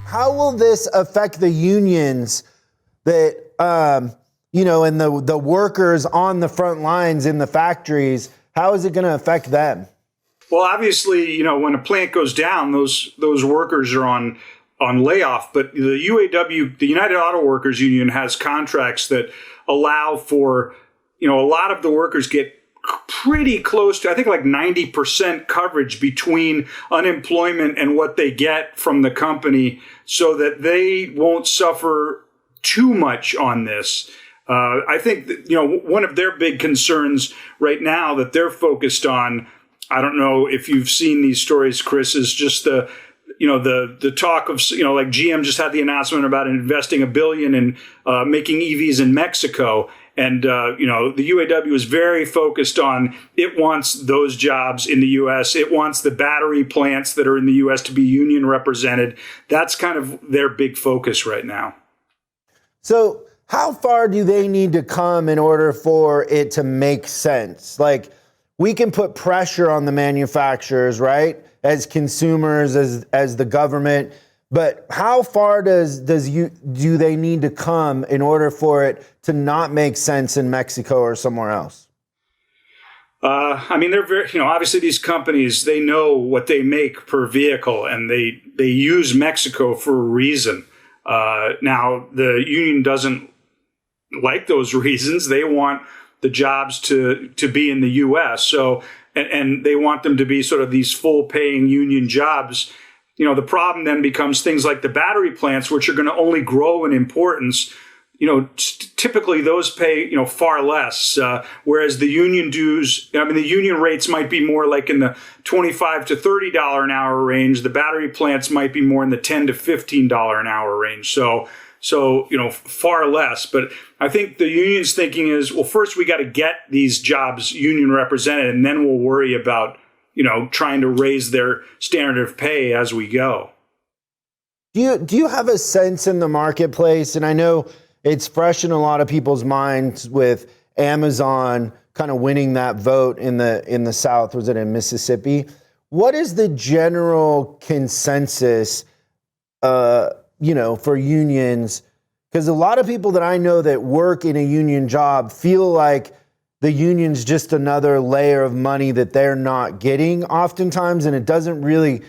How will this affect the unions that, and the workers on the front lines in the factories? How is it going to affect them? Well, obviously, when a plant goes down, those workers are on layoff. But the UAW, the United Auto Workers Union, has contracts that allow for, a lot of the workers get pretty close to, I think, like 90% coverage between unemployment and what they get from the company, so that they won't suffer too much on this. I think that, one of their big concerns right now that they're focused on, I don't know if you've seen these stories, Chris, is just the talk of, like GM just had the announcement about investing $1 billion in making EVs in Mexico. And, the UAW is very focused on, it wants those jobs in the U.S. It wants the battery plants that are in the U.S. to be union represented. That's kind of their big focus right now. So how far do they need to come in order for it to make sense? Like, we can put pressure on the manufacturers, right, as consumers, as the government. But how far do they need to come in order for it to not make sense in Mexico or somewhere else? They're very, obviously these companies, they know what they make per vehicle, and they use Mexico for a reason. Now, the union doesn't like those reasons. They want the jobs to be in the U.S. So, and they want them to be sort of these full paying union jobs. The problem then becomes things like the battery plants, which are going to only grow in importance. Typically those pay, far less, whereas the union dues, the union rates might be more like in the $25 to $30 an hour range. The battery plants might be more in the $10 to $15 an hour range. So, far less. But I think the union's thinking is, well, first we got to get these jobs union represented, and then we'll worry about, trying to raise their standard of pay as we go. Do you have a sense in the marketplace? And I know it's fresh in a lot of people's minds with Amazon kind of winning that vote in the South. Was it in Mississippi? What is the general consensus, for unions? Because a lot of people that I know that work in a union job feel like the union's just another layer of money that they're not getting oftentimes, and it doesn't really,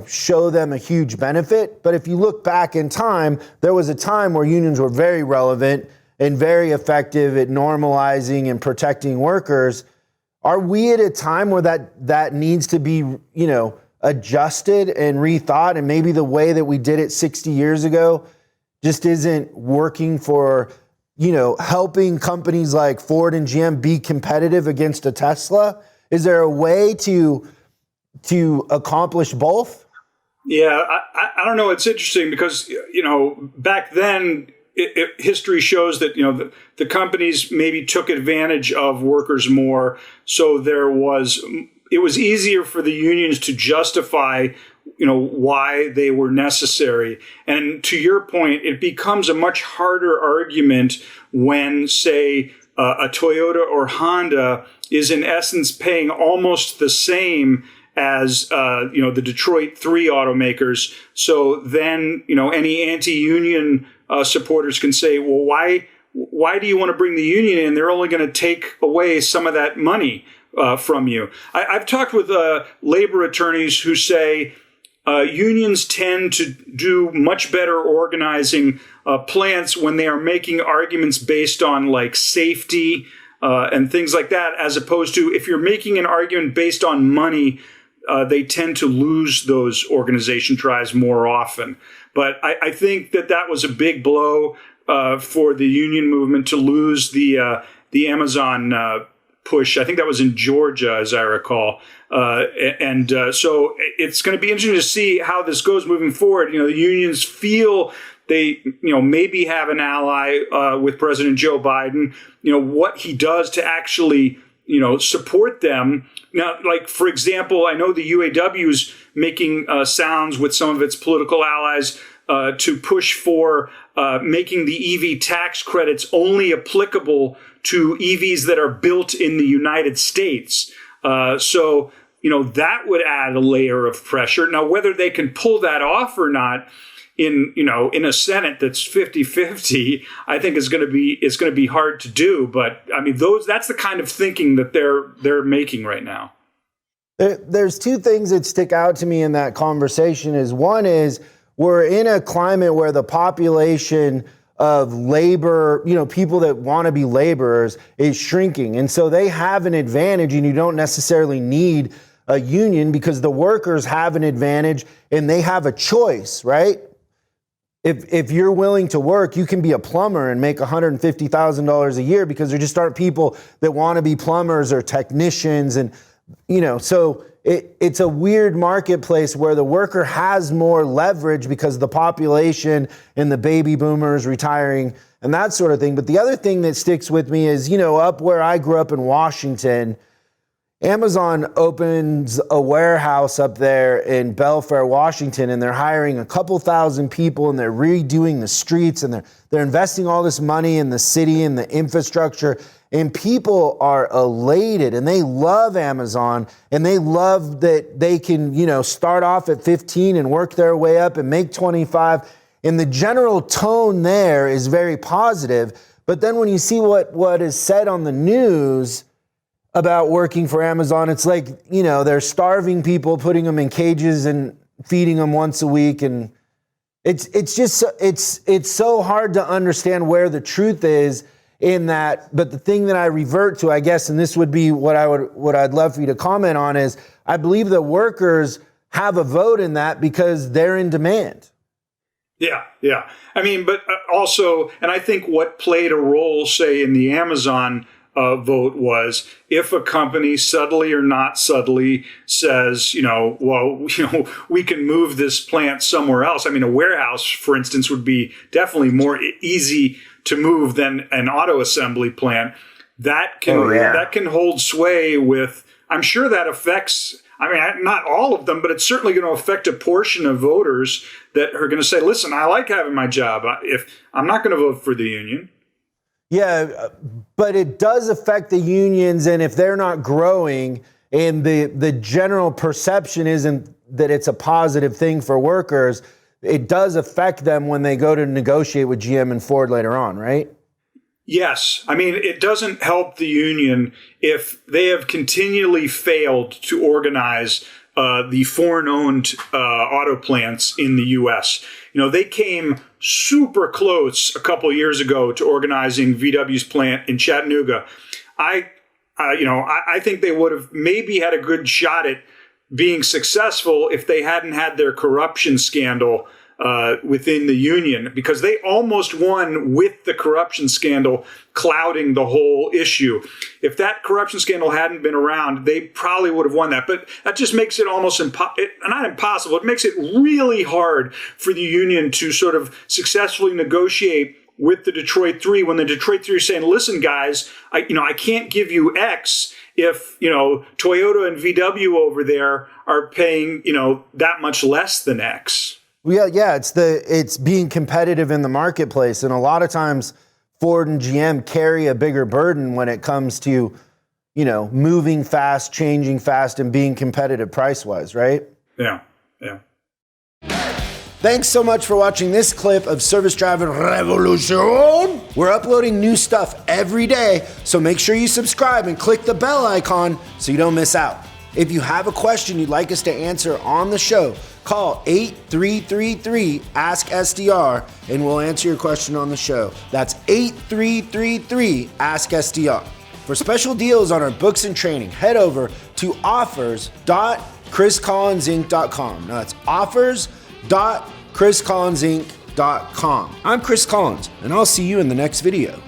show them a huge benefit. But if you look back in time, there was a time where unions were very relevant and very effective at normalizing and protecting workers. Are we at a time where that needs to be, adjusted and rethought, and maybe the way that we did it 60 years ago just isn't working for, helping companies like Ford and GM be competitive against a Tesla? Is there a way to accomplish both? Yeah, I don't know. It's interesting because, back then, history shows that, the companies maybe took advantage of workers more. So it was easier for the unions to justify, why they were necessary. And to your point, it becomes a much harder argument when, say, a Toyota or Honda is in essence paying almost the same as, the Detroit 3 automakers. So then, any anti-union supporters can say, well, why do you want to bring the union in? They're only going to take away some of that money from you. I've talked with labor attorneys who say unions tend to do much better organizing plants when they are making arguments based on like safety and things like that, as opposed to if you're making an argument based on money, they tend to lose those organization drives more often. But I think that was a big blow for the union movement to lose the Amazon push. I think that was in Georgia, as I recall. So it's going to be interesting to see how this goes moving forward. The unions feel they, maybe have an ally with President Joe Biden, what he does to actually, support them. Now, like, for example, I know the UAW is making sounds with some of its political allies to push for making the EV tax credits only applicable to EVs that are built in the United States. So that would add a layer of pressure. Now, whether they can pull that off or not in a Senate that's 50-50, I think is going to be hard to do. But I mean, that's the kind of thinking that they're making right now. There's two things that stick out to me in that conversation. One is we're in a climate where the population of labor, people that want to be laborers is shrinking. And so they have an advantage, and you don't necessarily need a union because the workers have an advantage and they have a choice, right? If you're willing to work, you can be a plumber and make $150,000 a year because there just aren't people that want to be plumbers or technicians. And, so it's a weird marketplace where the worker has more leverage because of the population and the baby boomers retiring and that sort of thing. But the other thing that sticks with me is, up where I grew up in Washington, Amazon opens a warehouse up there in Belfair, Washington, and they're hiring a couple thousand people and they're redoing the streets and they're investing all this money in the city and the infrastructure. And people are elated and they love Amazon and they love that they can, start off at 15 and work their way up and make 25. And the general tone there is very positive. But then when you see what is said on the news about working for Amazon, it's like, they're starving people, putting them in cages and feeding them once a week. And it's just, it's so hard to understand where the truth is in that. But the thing that I revert to, I guess, and this would be what I'd love for you to comment on, is I believe the workers have a vote in that because they're in demand. Yeah. I mean, but also, and I think what played a role, say, in the Amazon vote was if a company subtly or not subtly says, we can move this plant somewhere else. I mean, a warehouse, for instance, would be definitely more easy to move than an auto assembly plant. That can hold sway with, I'm sure that affects, not all of them, but it's certainly going to affect a portion of voters that are going to say, listen, I like having my job. If I'm not going to vote for the union. Yeah, but it does affect the unions, and if they're not growing and the general perception isn't that it's a positive thing for workers, it does affect them when they go to negotiate with GM and Ford later on, right? Yes. I mean, it doesn't help the union if they have continually failed to organize the foreign-owned auto plants in the U.S. They came super close a couple of years ago to organizing VW's plant in Chattanooga. I think they would have maybe had a good shot at being successful if they hadn't had their corruption scandal within the union, because they almost won with the corruption scandal clouding the whole issue. If that corruption scandal hadn't been around, they probably would have won that. But that just makes it almost not impossible. It makes it really hard for the union to sort of successfully negotiate with the Detroit Three when the Detroit Three are saying, listen, guys, I can't give you X if, Toyota and VW over there are paying, that much less than X. Yeah, it's being competitive in the marketplace. And a lot of times Ford and GM carry a bigger burden when it comes to, moving fast, changing fast, and being competitive price-wise, right? Yeah. Thanks so much for watching this clip of Service Driving Revolution. We're uploading new stuff every day, so make sure you subscribe and click the bell icon so you don't miss out. If you have a question you'd like us to answer on the show, call 8333-ASK-SDR and we'll answer your question on the show. That's 8333-ASK-SDR. For special deals on our books and training, head over to offers.chriscollinsinc.com. Now that's offers.chriscollinsinc.com. I'm Chris Collins, and I'll see you in the next video.